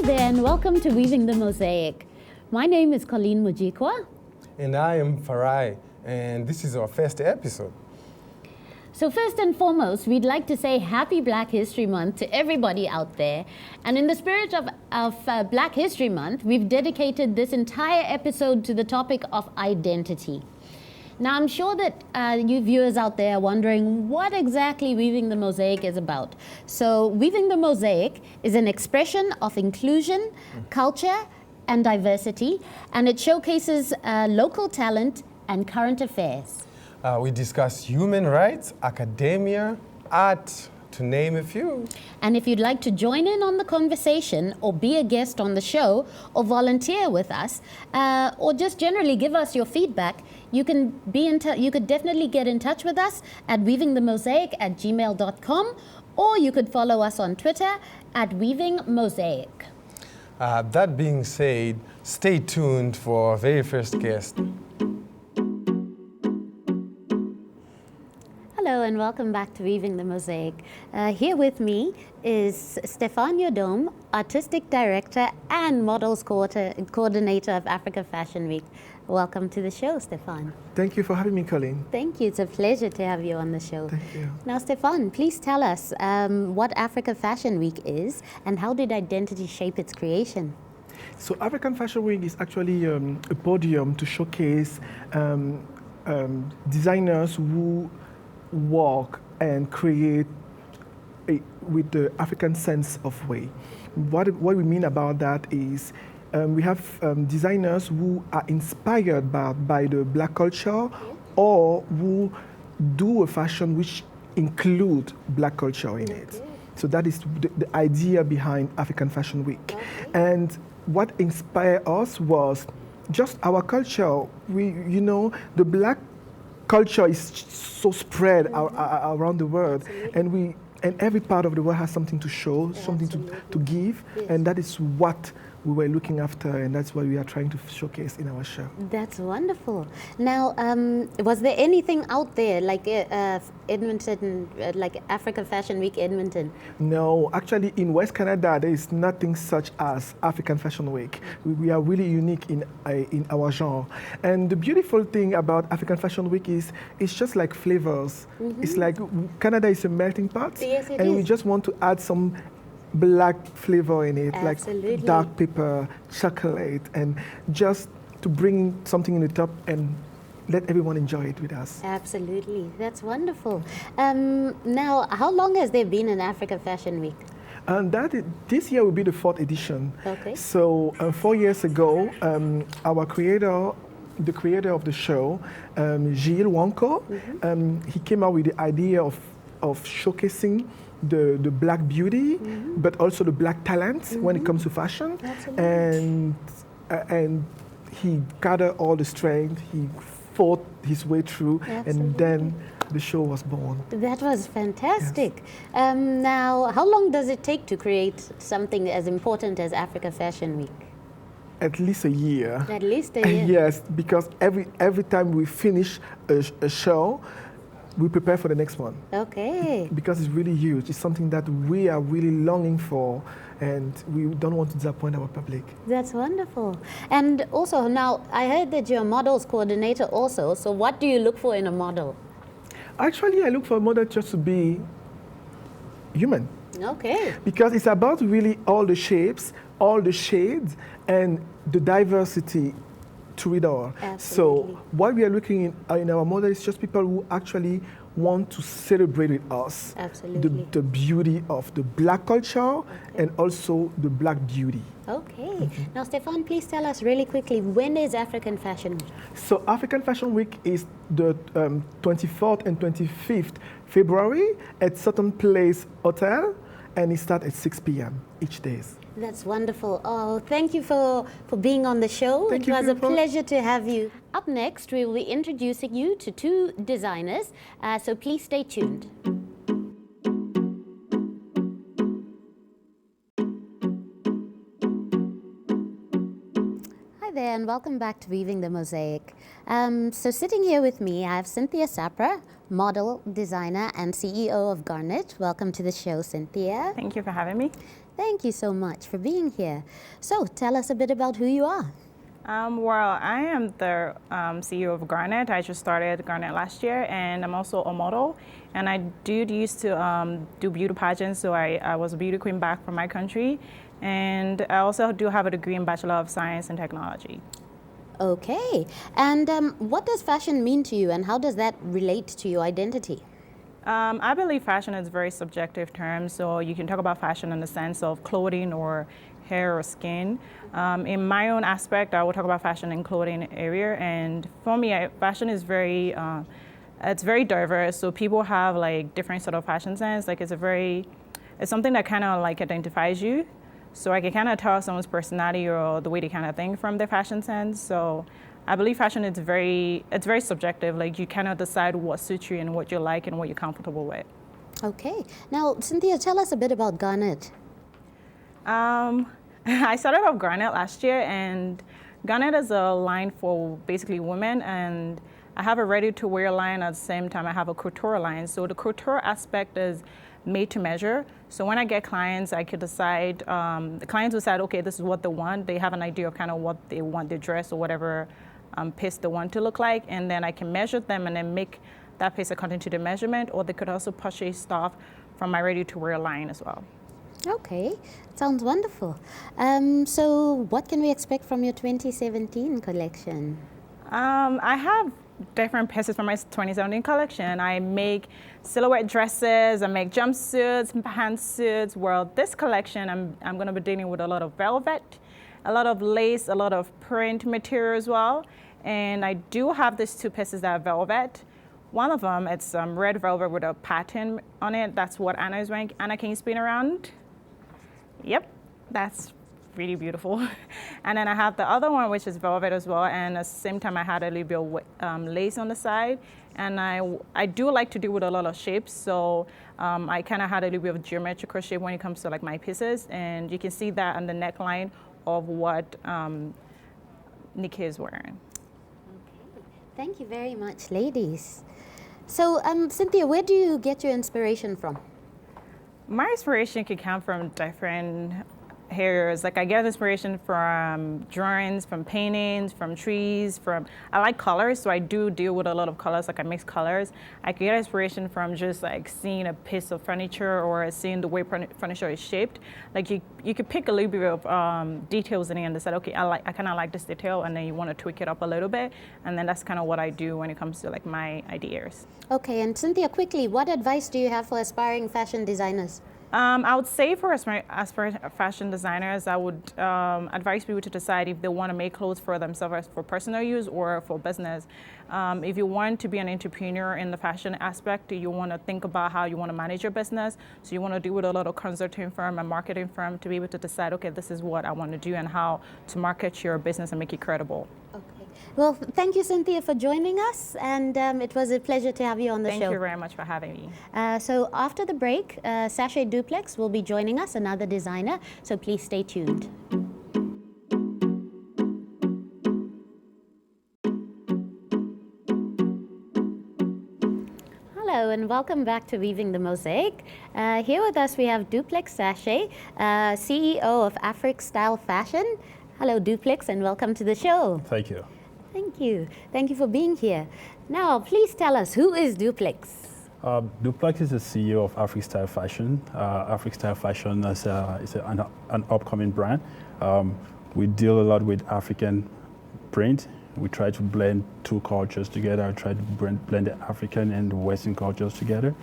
there and welcome to Weaving the Mosaic. My name is Colleen Mujikwa. And I am Farai, and this is our first episode. So first and foremost, we'd like to say Happy Black History Month to everybody out there. And in the spirit of Black History Month, we've dedicated this entire episode to the topic of identity. Now, I'm sure that you viewers out there are wondering what exactly Weaving the Mosaic is about. So Weaving the Mosaic is an expression of inclusion, culture, and diversity, and it showcases local talent and current affairs. We discuss human rights, academia, art, to name a few. And if you'd like to join in on the conversation or be a guest on the show or volunteer with us or just generally give us your feedback, you can you could definitely get in touch with us at weavingthemosaic@gmail.com, or you could follow us on Twitter at weavingmosaic. That being said, stay tuned for our very first guest. Hello and welcome back to Weaving the Mosaic. Here with me is Stefan Yodom, Artistic Director and Models Coordinator of Africa Fashion Week. Welcome to the show, Stefan. Thank you for having me, Colleen. Thank you. It's a pleasure to have you on the show. Thank you. Now, Stefan, please tell us what Africa Fashion Week is and how did identity shape its creation? So African Fashion Week is actually a podium to showcase designers who work and create with the African sense of way. What we mean about that is we have designers who are inspired by the Black culture or who do a fashion which include Black culture in it. So that is the idea behind African Fashion Week. And what inspired us was just our culture. The Black culture is so spread around the world, and every part of the world has something to show, something to give, and that is what we were looking after, and that's what we are trying to showcase in our show. That's wonderful. Now, was there anything out there like Edmonton, like Africa Fashion Week Edmonton? No, actually in West Canada, there is nothing such as African Fashion Week. We are really unique in our genre. And the beautiful thing about African Fashion Week is it's just like flavors. It's like Canada is a melting pot, yes, it and is. we just want to add some Black flavor in it, Absolutely. like dark pepper, chocolate, and just to bring something in the top and let everyone enjoy it with us. Absolutely, that's wonderful. Now, how long has there been an Africa Fashion Week? And this year will be the 4th edition. Okay. So 4 years ago, our creator, the creator of the show, Gilles Wanko, he came up with the idea of showcasing the Black beauty, but also the Black talent when it comes to fashion. Absolutely. And he gathered all the strength, he fought his way through, and then the show was born. That was fantastic. Yes. Now, how long does it take to create something as important as Africa Fashion Week? At least a year. At least a year. Yes, because every time we finish a show, we prepare for the next one. Okay. Because it's really huge. It's something that we are really longing for, and we don't want to disappoint our public. That's wonderful. And also, now, I heard that you're a models coordinator also, so what do you look for in a model? Actually, I look for a model just to be human. Okay. Because it's about really all the shapes, all the shades, and the diversity through it all. Absolutely. So what we are looking in our model is just people who actually want to celebrate with us the beauty of the Black culture and also the Black beauty. Okay. Now, Stefan, please tell us really quickly, when is African Fashion Week? So African Fashion Week is the 24th and 25th February at Certain Place Hotel, and it starts at 6 p.m. each day. That's wonderful. Oh, thank you for being on the show. Thank it you, was a beautiful. pleasure to have you. Up next, we will be introducing you to two designers, so please stay tuned. Hi there, and welcome back to Weaving the Mosaic. So sitting here with me, I have Cynthia Sapra, model, designer, and CEO of Garnet. Welcome to the show, Cynthia. Thank you for having me. Thank you so much for being here. So tell us a bit about who you are. Well, I am the CEO of Garnet. I just started Garnet last year, and I'm also a model. And I used to do beauty pageants, so I was a beauty queen back from my country. And I also do have a degree in Bachelor of Science and Technology. Okay. And what does fashion mean to you, and how does that relate to your identity? I believe fashion is a very subjective term, so you can talk about fashion in the sense of clothing or hair or skin. In my own aspect, I will talk about fashion in clothing area, and for me, fashion is it's very diverse. So people have like different sort of fashion sense. Like it's something that kind of like identifies you. So I can kind of tell someone's personality or the way they kind of think from their fashion sense. So I believe fashion it's very subjective. Like you cannot decide what suits you and what you like and what you're comfortable with. Okay. Now, Cynthia, tell us a bit about Garnet. I started off Garnet last year, and Garnet is a line for basically women, and I have a ready-to-wear line at the same time I have a couture line. So the couture aspect is made to measure. So when I get clients, I could decide, the clients will decide, okay, this is what they want. They have an idea of kind of what they want their dress or whatever piece they want to look like, and then I can measure them and then make that piece according to the measurement, or they could also purchase stuff from my ready-to-wear line as well. Okay, sounds wonderful. So what can we expect from your 2017 collection? I have different pieces from my 2017 collection. I make silhouette dresses, I make jumpsuits, pantsuits. Well, this collection, I'm going to be dealing with a lot of velvet, a lot of lace, a lot of print material as well. And I do have these two pieces that are velvet. One of them, it's red velvet with a pattern on it. That's what Anna is wearing. Anna, can you spin around? Yep, that's really beautiful. And then I have the other one, which is velvet as well. And at the same time, I had a little bit of lace on the side. And I do like to do with a lot of shapes. So I kind of had a little bit of geometrical shape when it comes to like my pieces. And you can see that on the neckline of what Nikki is wearing. Okay. Thank you very much, ladies. So, Cynthia, where do you get your inspiration from? My inspiration can come from different areas. Like I get inspiration from drawings, from paintings, from trees, I like colors, so I do deal with a lot of colors, like I mix colors. I can get inspiration from just like seeing a piece of furniture or seeing the way furniture is shaped. Like you could pick a little bit of details in it and decide, okay, I kind of like this detail, and then you want to tweak it up a little bit, and then that's kind of what I do when it comes to like my ideas. Okay, and Cynthia, quickly, what advice do you have for aspiring fashion designers? I would say for fashion designers, I would advise people to decide if they want to make clothes for themselves for personal use or for business. If you want to be an entrepreneur in the fashion aspect, you want to think about how you want to manage your business. So you want to deal with a lot of consulting firm and marketing firm to be able to decide, okay, this is what I want to do and how to market your business and make it credible. Okay. Well, thank you, Cynthia, for joining us, and it was a pleasure to have you on the show. Thank you very much for having me. So after the break, Sachet Duplex will be joining us, another designer, so please stay tuned. Hello and welcome back to Weaving the Mosaic. Here with us we have Duplex Sachet, CEO of Afric Style Fashion. Hello Duplex and welcome to the show. Thank you. Thank you. Thank you for being here. Now please tell us, who is Duplex? Duplex is the CEO of Afric Style Fashion. Afric Style Fashion is an upcoming brand. We deal a lot with African print. We try to blend two cultures together. I try to blend the African and the Western cultures together.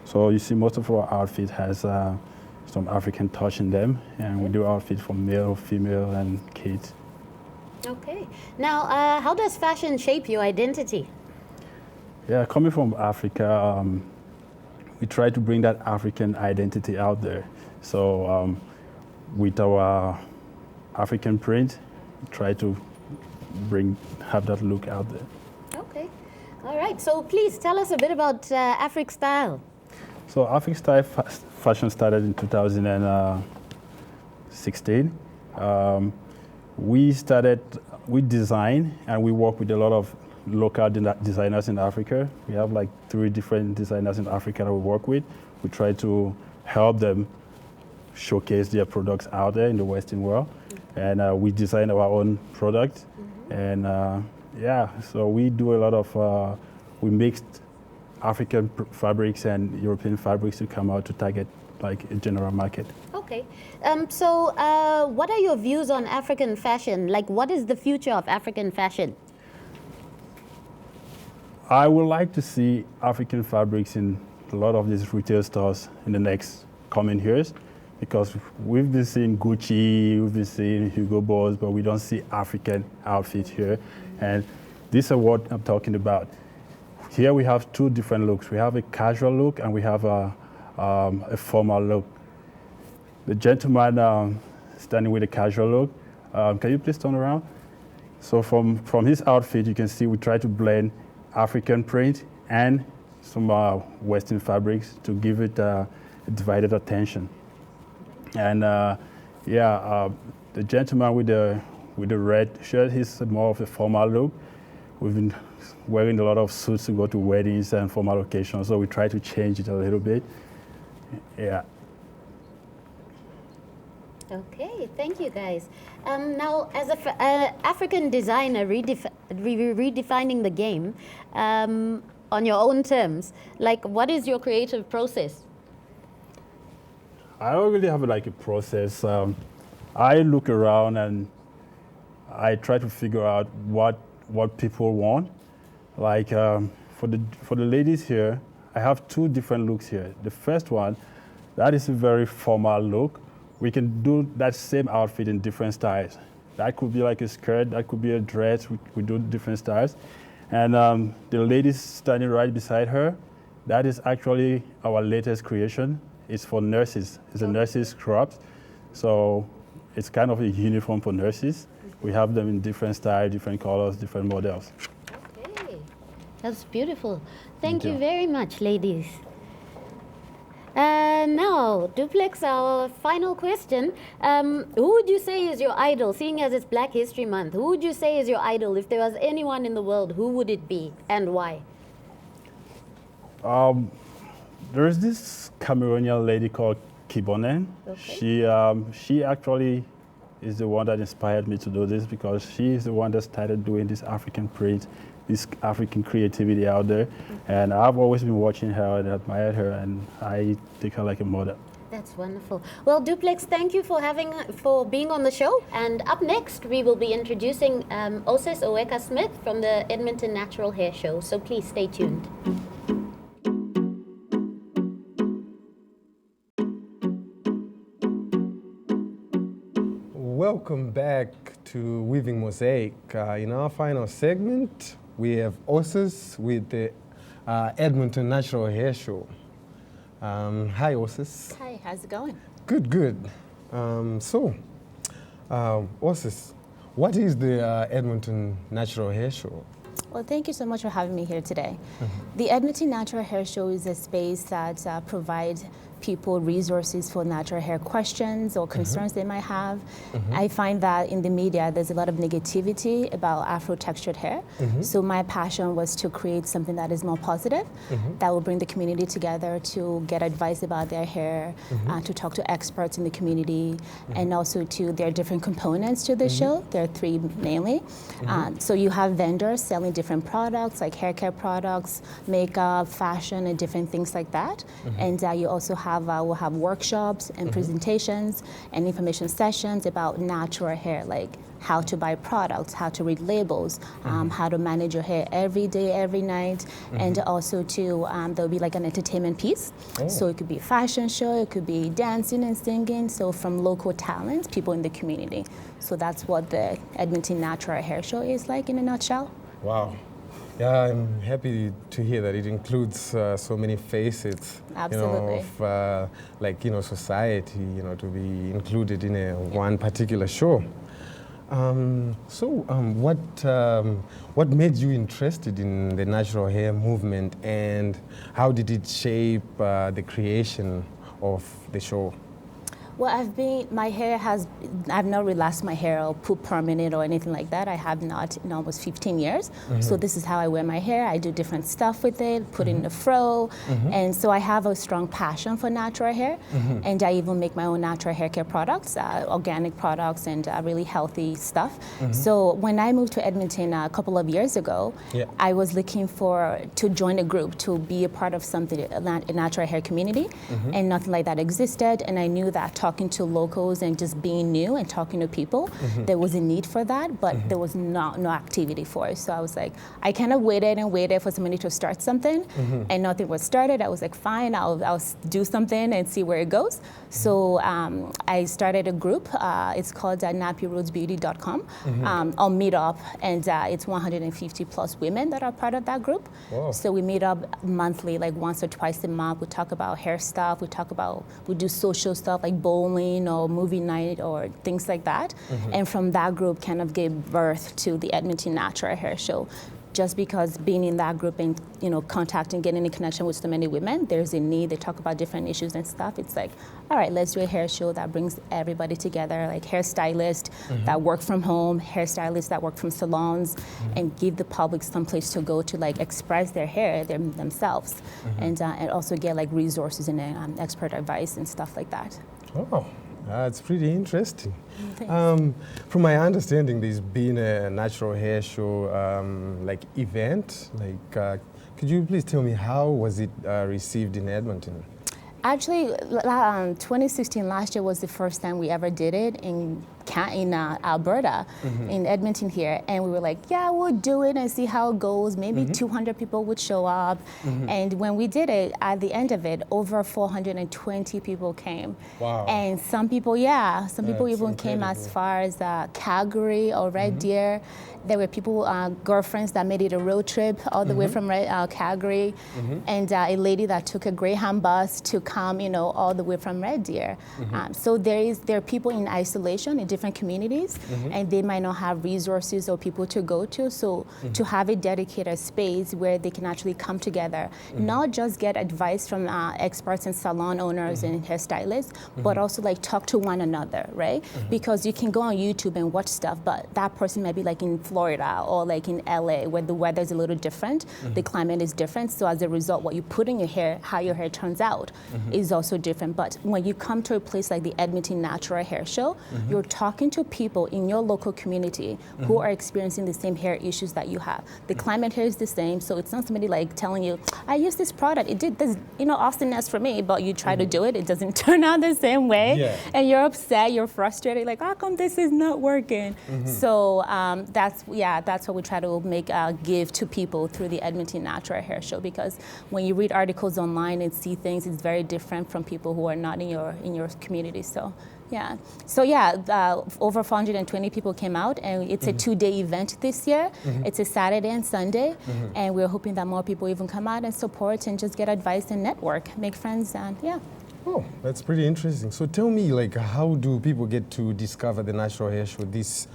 So you see most of our outfit has some African touch in them, and we do outfit for male, female, and kids. Okay. Now, how does fashion shape your identity? Yeah, coming from Africa, we try to bring that African identity out there. So with our African print, we try to have that look out there. Okay. All right. So please tell us a bit about Afric Style. So Afric Style Fashion started in 2016. We design and we work with a lot of local designers in Africa. We have like 3 different designers in Africa that we work with. We try to help them showcase their products out there in the Western world. And we design our own product. And so we do a lot of, we mixed African fabrics and European fabrics to come out to target like a general market. Okay. So what are your views on African fashion? Like, what is the future of African fashion? I would like to see African fabrics in a lot of these retail stores in the next coming years, because we've been seeing Gucci, we've been seeing Hugo Boss, but we don't see African outfits here. And this is what I'm talking about. Here we have two different looks. We have a casual look and we have a formal look. The gentleman standing with a casual look, can you please turn around? So from his outfit, you can see we try to blend African print and some Western fabrics to give it divided attention. And the gentleman with the red shirt, he's more of a formal look. We've been wearing a lot of suits to go to weddings and formal occasions, so we try to change it a little bit. Yeah. Okay, thank you guys. Now, as an African designer redefining the game on your own terms, like, what is your creative process? I don't really have like a process. I look around and I try to figure out what people want. Like for the ladies here, I have two different looks here. The first one, that is a very formal look. We can do that same outfit in different styles. That could be like a skirt, that could be a dress. We do different styles. And the lady standing right beside her, that is actually our latest creation. It's for nurses. It's a nurses scrubs. So it's kind of a uniform for nurses. We have them in different styles, different colors, different models. Okay, that's beautiful. Thank you very much, ladies. Now, Duplex, our final question. Who would you say is your idol, seeing as it's Black History Month? Who would you say is your idol? If there was anyone in the world, who would it be and why? There's this Cameroonian lady called Kibonen. Okay. She actually is the one that inspired me to do this, because she is the one that started doing this African print, this African creativity out there. And I've always been watching her and admired her, and I take her like a mother. That's wonderful. Well, Duplex, thank you for being on the show. And up next, we will be introducing Oses Oweka-Smith from the Edmonton Natural Hair Show. So please stay tuned. Welcome back to Weaving Mosaic. In our final segment, we have Oses with the Edmonton Natural Hair Show. Hi, Oses. Hi, how's it going? Good, good. Oses, what is the Edmonton Natural Hair Show? Well, thank you so much for having me here today. The Edmonton Natural Hair Show is a space that provides people resources for natural hair questions or concerns they might have. I find that in the media there's a lot of negativity about Afro-textured hair. So my passion was to create something that is more positive, that will bring the community together to get advice about their hair, to talk to experts in the community, and also to their different components to the show. There are three mainly. So you have vendors selling different products like hair care products, makeup, fashion, and different things like that. And you also we'll have workshops and presentations and information sessions about natural hair, like how to buy products, how to read labels, how to manage your hair every day, every night, and also too, there'll be like an entertainment piece. So it could be a fashion show, it could be dancing and singing, so from local talents, people in the community. So that's what the Edmonton Natural Hair Show is like in a nutshell. Wow. Yeah, I'm happy to hear that it includes so many facets, Absolutely. of society, to be included in one particular show. What made you interested in the natural hair movement, and how did it shape the creation of the show? Well, I've not relaxed my hair or put perm in it or anything like that. I have not in almost 15 years. So this is how I wear my hair. I do different stuff with it, put in the fro. And so I have a strong passion for natural hair. And I even make my own natural hair care products, organic products and really healthy stuff. So when I moved to Edmonton a couple of years ago, I was looking to join a group, to be a part of something, a natural hair community. And nothing like that existed. And I knew that talking to locals and just being new and talking to people, there was a need for that, but there was no activity for it. So I was like, I kind of waited for somebody to start something, and nothing was started. I was like, fine, I'll do something and see where it goes. So I started a group. It's called nappyrootsbeauty.com on Meetup, and it's 150 plus women that are part of that group. Whoa. So we meet up monthly, like once or twice a month. We talk about hair stuff. We do social stuff like bowling or movie night or things like that. And from that group kind of gave birth to the Edmonton Natural Hair Show. Just because being in that group and contacting, getting in connection with so many women, there's a need. They talk about different issues and stuff. It's like, all right, let's do a hair show that brings everybody together, like hairstylists that work from home, hairstylists that work from salons, and give the public some place to go to like express their hair themselves, and also get like resources and expert advice and stuff like that. Oh. It's pretty interesting. From my understanding, there's been a natural hair show event. Could you please tell me how was it received in Edmonton? Actually, 2016 last year was the first time we ever did it in Alberta, in Edmonton here, and we were like, yeah, we'll do it and see how it goes. Maybe 200 people would show up, and when we did it, at the end of it, over 420 people came. Wow! And some people even came as far as Calgary or Red Deer. There were people, girlfriends that made it a road trip all the way from Calgary, and a lady that took a Greyhound bus to come, all the way from Red Deer. So there are people in isolation in different communities, and they might not have resources or people to go to. So to have a dedicated space where they can actually come together, not just get advice from experts and salon owners and hairstylists, but also like talk to one another, right? Because you can go on YouTube and watch stuff, but that person might be like in Florida or like in LA where the weather is a little different, the climate is different. So as a result, what you put in your hair, how your hair turns out is also different. But when you come to a place like the Edmonton Natural Hair Show, you're talking to people in your local community who are experiencing the same hair issues that you have. The climate here is the same, so it's not somebody like telling you, I use this product, it did this, awesomeness for me, but you try to do it, it doesn't turn out the same way, and you're upset, you're frustrated, like, how come this is not working? So that's what we try to give to people through the Edmonton Natural Hair Show, because when you read articles online and see things, it's very different from people who are not in your community. Over 420 people came out, and it's a 2-day event this year. It's a Saturday and Sunday, and we're hoping that more people even come out and support and just get advice and network, make friends, and Oh, that's pretty interesting. So tell me, how do people get to discover the Natural Hair Show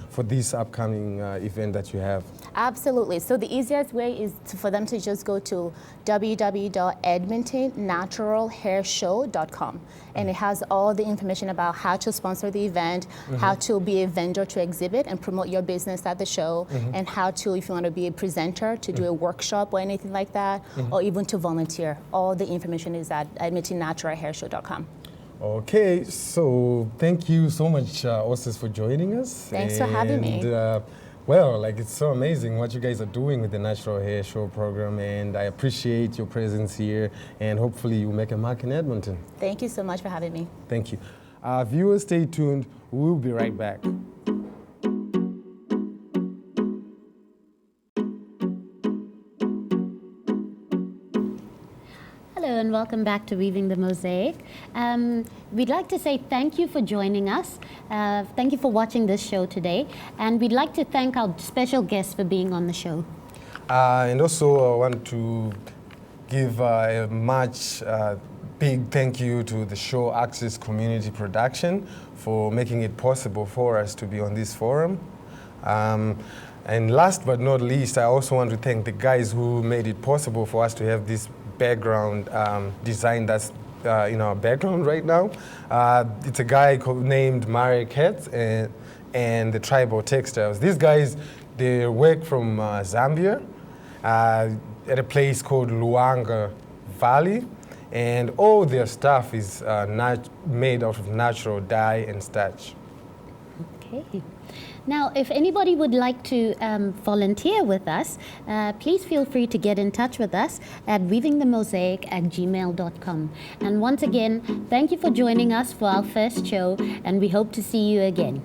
for this upcoming event that you have? Absolutely. So the easiest way is for them to just go to www.edmontonnaturalhairshow.com, and it has all the information about how to sponsor the event, how to be a vendor to exhibit and promote your business at the show, and how to, if you want to be a presenter, to do a workshop or anything like that, or even to volunteer. All the information is at edmontonnaturalhairshow.com. Okay, so thank you so much, Osis, for joining us. Thanks for having me. It's so amazing what you guys are doing with the Natural Hair Show program, and I appreciate your presence here, and hopefully you make a mark in Edmonton. Thank you so much for having me. Thank you. Viewers, stay tuned. We'll be right back. Hello and welcome back to Weaving the Mosaic. We'd like to say thank you for joining us. Thank you for watching this show today. And we'd like to thank our special guests for being on the show. And also I want to give a much big thank you to the Show Access Community Production for making it possible for us to be on this forum. And last but not least, I also want to thank the guys who made it possible for us to have this background design that's in our background right now. It's a guy named Marek Hetz and the Tribal Textiles. These guys, they work from Zambia at a place called Luanga Valley, and all their stuff is made out of natural dye and starch. Okay. Now, if anybody would like to volunteer with us, please feel free to get in touch with us at weavingthemosaic@gmail.com. And once again, thank you for joining us for our first show, and we hope to see you again.